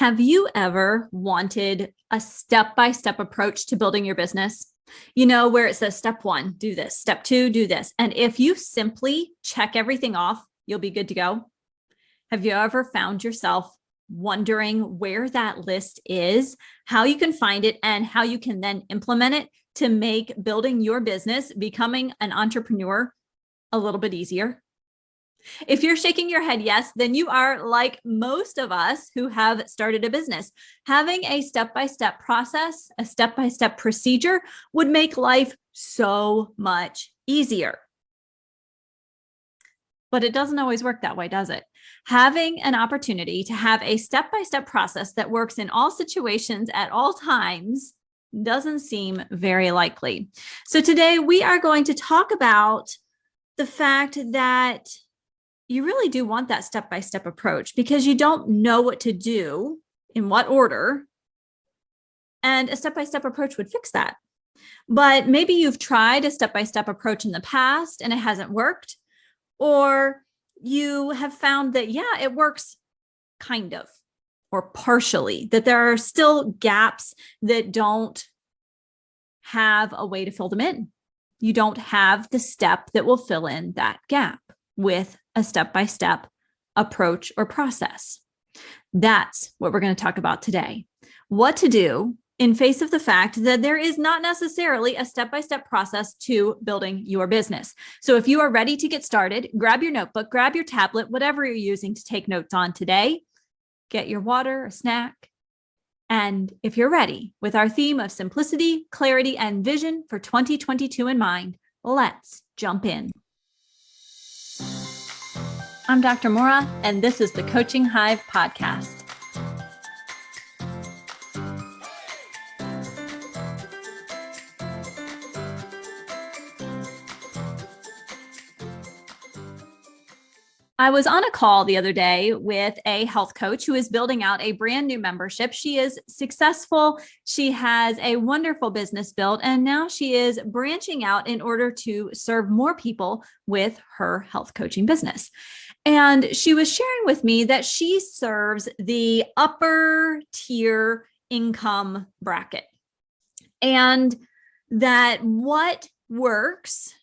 Have you ever wanted a step-by-step approach to building your business? You know, where it says step one, do this, step two, do this. And if you simply check everything off, you'll be good to go. Have you ever found yourself wondering where that list is, how you can find it, and how you can then implement it to make building your business, becoming an entrepreneur, a little bit easier? If you're shaking your head yes, then you are like most of us who have started a business. Having a step-by-step process, a step-by-step procedure would make life so much easier. But it doesn't always work that way, does it? Having an opportunity to have a step-by-step process that works in all situations at all times doesn't seem very likely. So today we are going to talk about the fact that you really do want that step-by-step approach because you don't know what to do in what order, and a step-by-step approach would fix that. But maybe you've tried a step-by-step approach in the past and it hasn't worked, or you have found that, yeah, it works kind of, or partially, that there are still gaps that don't have a way to fill them in. You don't have the step that will fill in that gap with a step-by-step approach or process. That's what we're going to talk about today. What to do in face of the fact that there is not necessarily a step-by-step process to building your business. So if you are ready to get started, grab your notebook, grab your tablet, whatever you're using to take notes on today, get your water, a snack. And if you're ready, with our theme of simplicity, clarity, and vision for 2022 in mind, let's jump in. I'm Dr. Maura, and this is the Coaching Hive podcast. I was on a call the other day with a health coach who is building out a brand new membership. She is successful. She has a wonderful business built, and now she is branching out in order to serve more people with her health coaching business. And she was sharing with me that she serves the upper tier income bracket, and that what works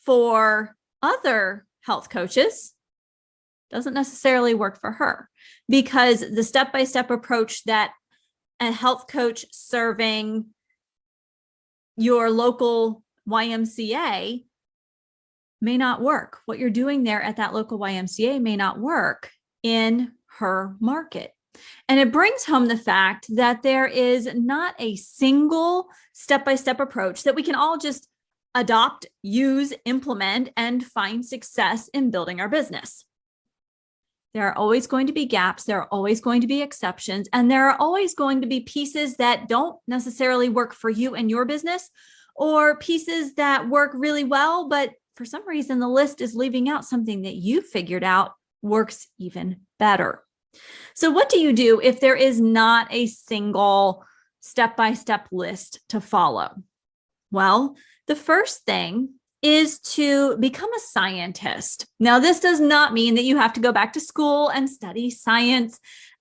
for other health coaches doesn't necessarily work for her, because the step-by-step approach that a health coach serving your local YMCA may not work. What you're doing there at that local YMCA may not work in her market. And it brings home the fact that there is not a single step-by-step approach that we can all just adopt, use, implement, and find success in building our business. There are always going to be gaps. There are always going to be exceptions. And there are always going to be pieces that don't necessarily work for you and your business, or pieces that work really well, but for some reason, the list is leaving out something that you figured out works even better. So what do you do if there is not a single step-by-step list to follow? Well, the first thing is to become a scientist. Now, this does not mean that you have to go back to school and study science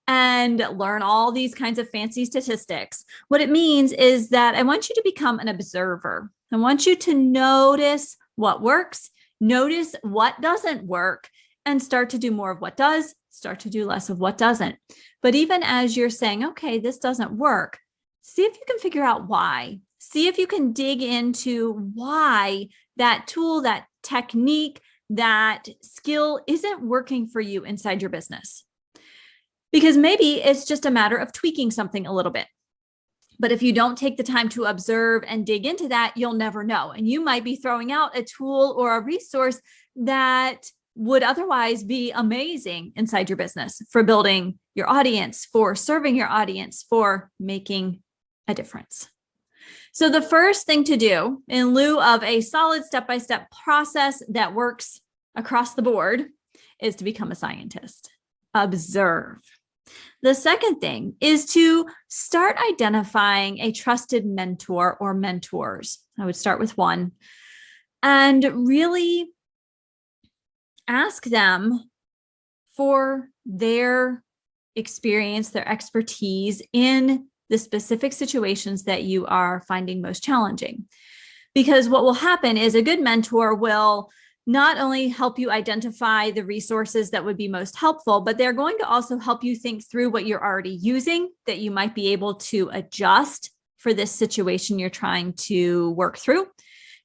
and learn all these kinds of fancy statistics. What it means is that I want you to become an observer. I want you to notice what works, notice what doesn't work, and start to do more of what does, start to do less of what doesn't. But even as you're saying, okay, this doesn't work, see if you can figure out why. See if you can dig into why that tool, that technique, that skill isn't working for you inside your business. Because maybe it's just a matter of tweaking something a little bit. But if you don't take the time to observe and dig into that, you'll never know. And you might be throwing out a tool or a resource that would otherwise be amazing inside your business for building your audience, for serving your audience, for making a difference. So the first thing to do, in lieu of a solid step-by-step process that works across the board, is to become a scientist. Observe. The second thing is to start identifying a trusted mentor or mentors. I would start with one and really ask them for their experience, their expertise in the specific situations that you are finding most challenging. Because what will happen is a good mentor will not only help you identify the resources that would be most helpful, but they're going to also help you think through what you're already using that you might be able to adjust for this situation you're trying to work through.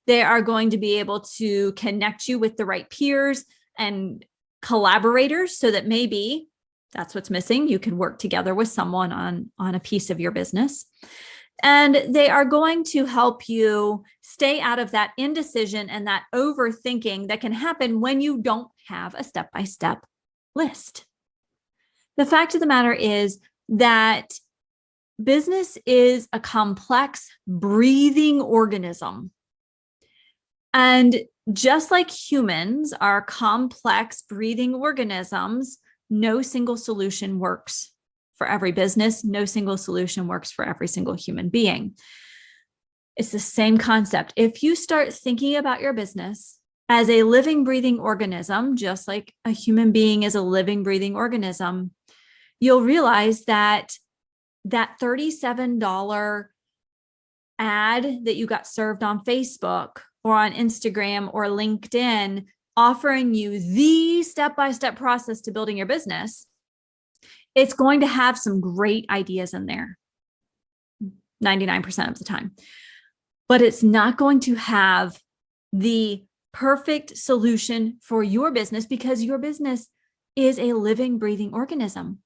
They are going to be able to connect you with the right peers and collaborators so that maybe that's what's missing. You can work together with someone on a piece of your business. And they are going to help you stay out of that indecision and that overthinking that can happen when you don't have a step-by-step list. The fact of the matter is that business is a complex, breathing organism. And just like humans are complex, breathing organisms, no single solution works for every business. No single solution works for every single human being. It's the same concept. If you start thinking about your business as a living, breathing organism, just like a human being is a living, breathing organism, you'll realize that that $37 ad that you got served on Facebook or on Instagram or LinkedIn, offering you the step-by-step process to building your business, it's going to have some great ideas in there 99% of the time, but it's not going to have the perfect solution for your business because your business is a living, breathing organism.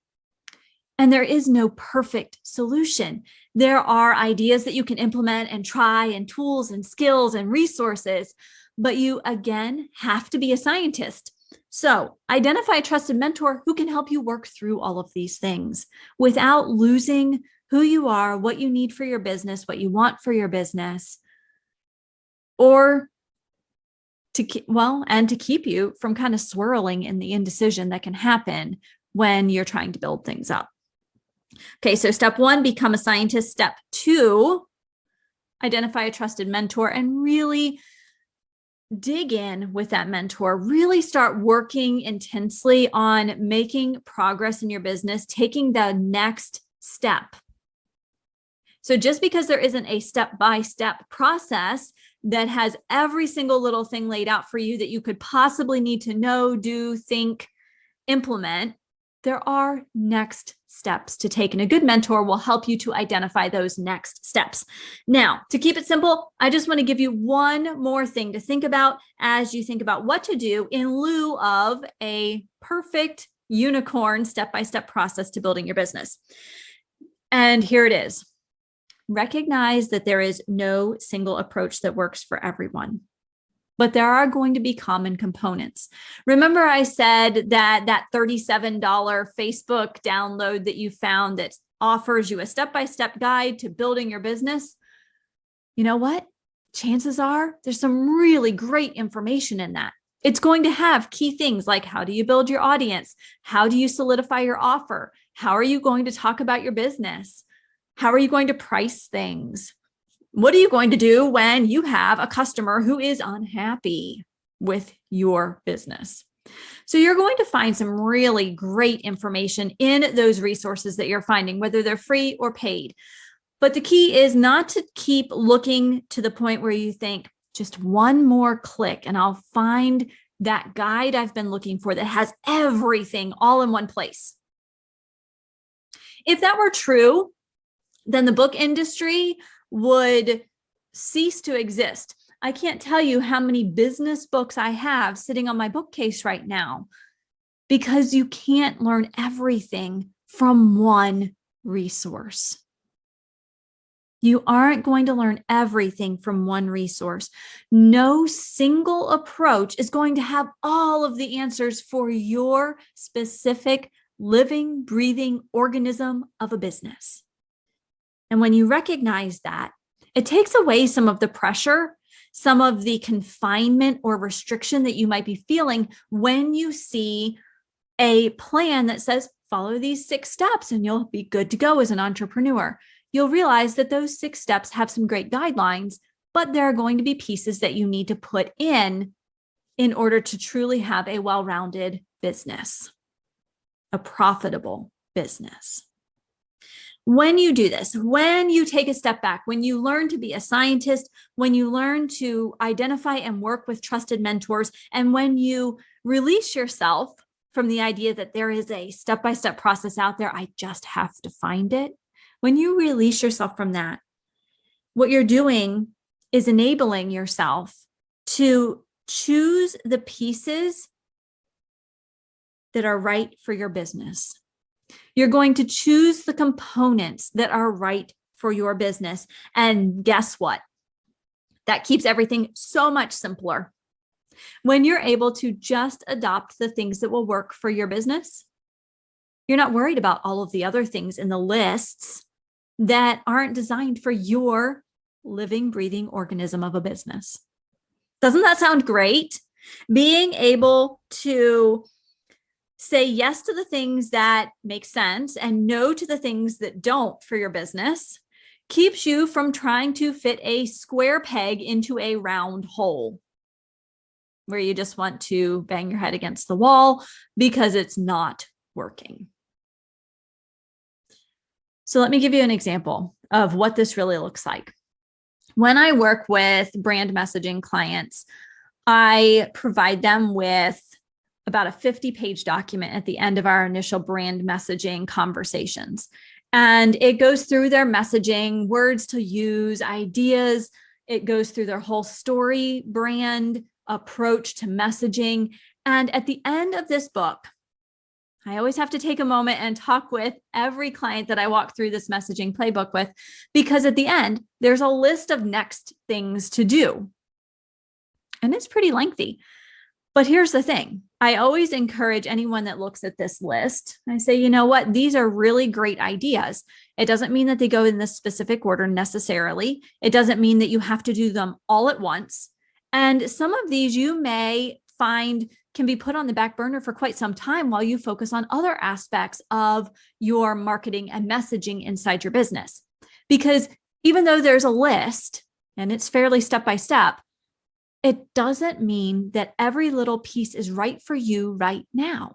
And there is no perfect solution. There are ideas that you can implement and try and tools and skills and resources, but you, again, have to be a scientist. So identify a trusted mentor who can help you work through all of these things without losing who you are, what you need for your business, what you want for your business, or to keep you from kind of swirling in the indecision that can happen when you're trying to build things up. Okay, so step 1, become a scientist. Step 2, identify a trusted mentor and really dig in with that mentor. Really start working intensely on making progress in your business, taking the next step. So just because there isn't a step-by-step process that has every single little thing laid out for you that you could possibly need to know, do, think, implement, there are next steps to take, and a good mentor will help you to identify those next steps. Now, to keep it simple, I just want to give you one more thing to think about as you think about what to do in lieu of a perfect unicorn step-by-step process to building your business. And here it is. Recognize that there is no single approach that works for everyone, but there are going to be common components. Remember I said that $37 Facebook download that you found that offers you a step-by-step guide to building your business? You know what? Chances are there's some really great information in that. It's going to have key things like how do you build your audience? How do you solidify your offer? How are you going to talk about your business? How are you going to price things? What are you going to do when you have a customer who is unhappy with your business? So you're going to find some really great information in those resources that you're finding, whether they're free or paid. But the key is not to keep looking to the point where you think just one more click and I'll find that guide I've been looking for that has everything all in one place. If that were true, then the book industry would cease to exist. I can't tell you how many business books I have sitting on my bookcase right now because you can't learn everything from one resource. You aren't going to learn everything from one resource. No single approach is going to have all of the answers for your specific living, breathing organism of a business. And when you recognize that, it takes away some of the pressure, some of the confinement or restriction that you might be feeling when you see a plan that says, follow these 6 steps and you'll be good to go as an entrepreneur. You'll realize that those 6 steps have some great guidelines, but there are going to be pieces that you need to put in order to truly have a well-rounded business, a profitable business. When you do this, when you take a step back, when you learn to be a scientist, when you learn to identify and work with trusted mentors, and when you release yourself from the idea that there is a step-by-step process out there, I just have to find it. When you release yourself from that, what you're doing is enabling yourself to choose the pieces that are right for your business. You're going to choose the components that are right for your business. And guess what? That keeps everything so much simpler. When you're able to just adopt the things that will work for your business, you're not worried about all of the other things in the lists that aren't designed for your living, breathing organism of a business. Doesn't that sound great? Being able to say yes to the things that make sense and no to the things that don't for your business keeps you from trying to fit a square peg into a round hole where you just want to bang your head against the wall because it's not working. So let me give you an example of what this really looks like. When I work with brand messaging clients, I provide them with about a 50-page document at the end of our initial brand messaging conversations. And it goes through their messaging, words to use, ideas. It goes through their whole story, brand approach to messaging. And at the end of this book, I always have to take a moment and talk with every client that I walk through this messaging playbook with, because at the end, there's a list of next things to do. And it's pretty lengthy. But here's the thing. I always encourage anyone that looks at this list, I say, you know what? These are really great ideas. It doesn't mean that they go in this specific order necessarily. It doesn't mean that you have to do them all at once. And some of these you may find can be put on the back burner for quite some time while you focus on other aspects of your marketing and messaging inside your business. Because even though there's a list and it's fairly step by step, it doesn't mean that every little piece is right for you right now.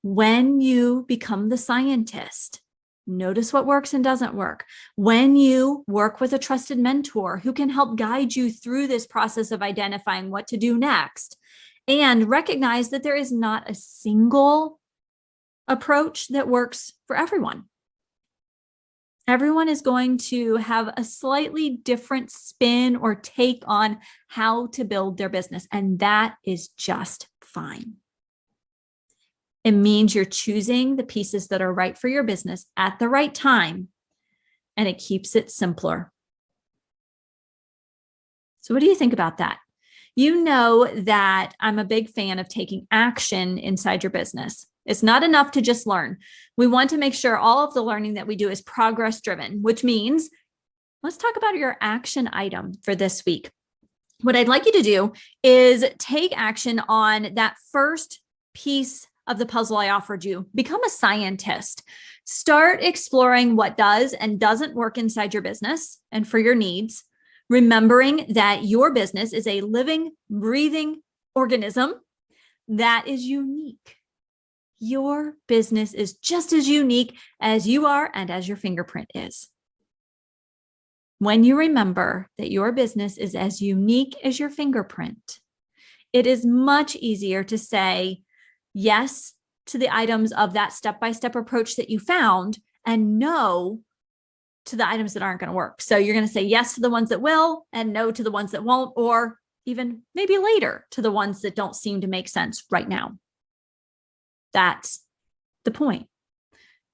When you become the scientist, notice what works and doesn't work. When you work with a trusted mentor who can help guide you through this process of identifying what to do next, and recognize that there is not a single approach that works for everyone. Everyone is going to have a slightly different spin or take on how to build their business, and that is just fine. It means you're choosing the pieces that are right for your business at the right time, and it keeps it simpler. So what do you think about that? You know that I'm a big fan of taking action inside your business. It's not enough to just learn. We want to make sure all of the learning that we do is progress driven, which means let's talk about your action item for this week. What I'd like you to do is take action on that first piece of the puzzle I offered you. Become a scientist. Start exploring what does and doesn't work inside your business and for your needs, remembering that your business is a living, breathing organism that is unique. Your business is just as unique as you are and as your fingerprint is. When you remember that your business is as unique as your fingerprint, it is much easier to say yes to the items of that step-by-step approach that you found and no to the items that aren't going to work. So you're going to say yes to the ones that will and no to the ones that won't, or even maybe later to the ones that don't seem to make sense right now. That's the point.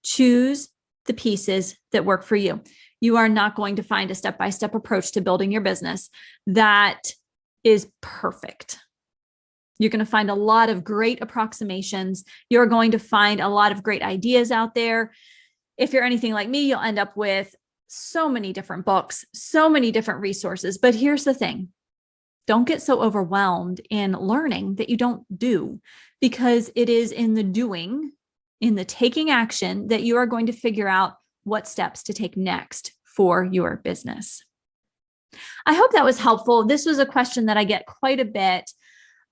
Choose the pieces that work for you. You are not going to find a step-by-step approach to building your business that is perfect. You're going to find a lot of great approximations. You're going to find a lot of great ideas out there. If you're anything like me, you'll end up with so many different books, so many different resources. But here's the thing. Don't get so overwhelmed in learning that you don't do, because it is in the doing, in the taking action, that you are going to figure out what steps to take next for your business. I hope that was helpful. This was a question that I get quite a bit.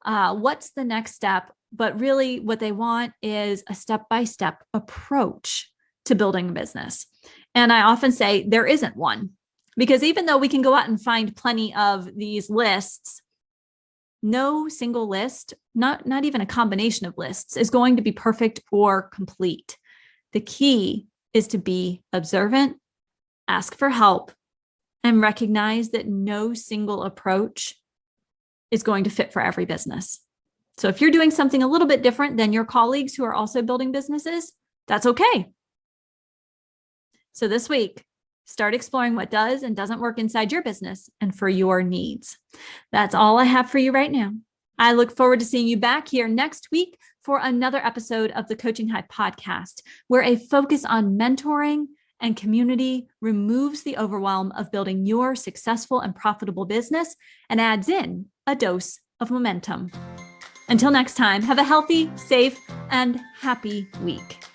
What's the next step but really what they want is a step-by-step approach to building a business. And I often say there isn't one, because even though we can go out and find plenty of these lists, no single list, not even a combination of lists, is going to be perfect or complete. The key is to be observant, ask for help, and recognize that no single approach is going to fit for every business. So if you're doing something a little bit different than your colleagues who are also building businesses, that's okay. So this week, start exploring what does and doesn't work inside your business and for your needs. That's all I have for you right now. I look forward to seeing you back here next week for another episode of the Coaching Hive podcast, where a focus on mentoring and community removes the overwhelm of building your successful and profitable business and adds in a dose of momentum. Until next time, have a healthy, safe, and happy week.